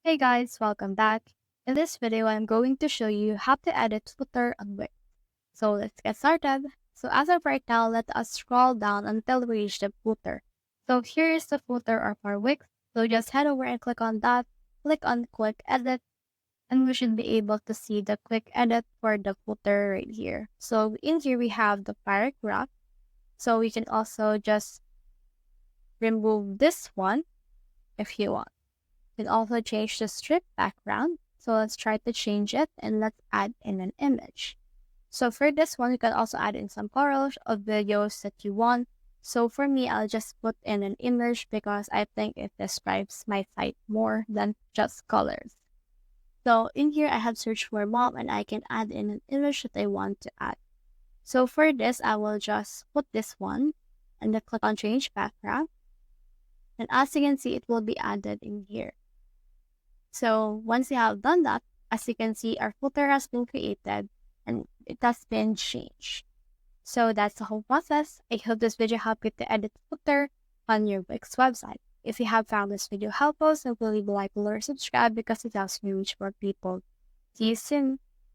Hey guys, welcome back. In this video, I'm going to show you how to edit footer on Wix. So let's get started. So as of right now, let us scroll down until we reach the footer. So here is the footer of our Wix. So just head over and click on that, click on quick edit, and we should be able to see the quick edit for the footer right here. So in here, we have the paragraph. So we can also just remove this one if you want. You can also change the strip background. So let's try to change it and let's add in an image. So for this one, you can also add in some photos of videos that you want. So for me, I'll just put in an image because I think it describes my site more than just colors. So in here, I have searched for mom and I can add in an image that I want to add. So for this, I will just put this one and then click on change background. And as you can see, it will be added in here. So once you have done that, as you can see, our footer has been created and it has been changed. So that's the whole process. I hope this video helped you to edit footer on your Wix website. If you have found this video helpful, so please leave a like, below, or subscribe because it helps me reach more people. See you soon.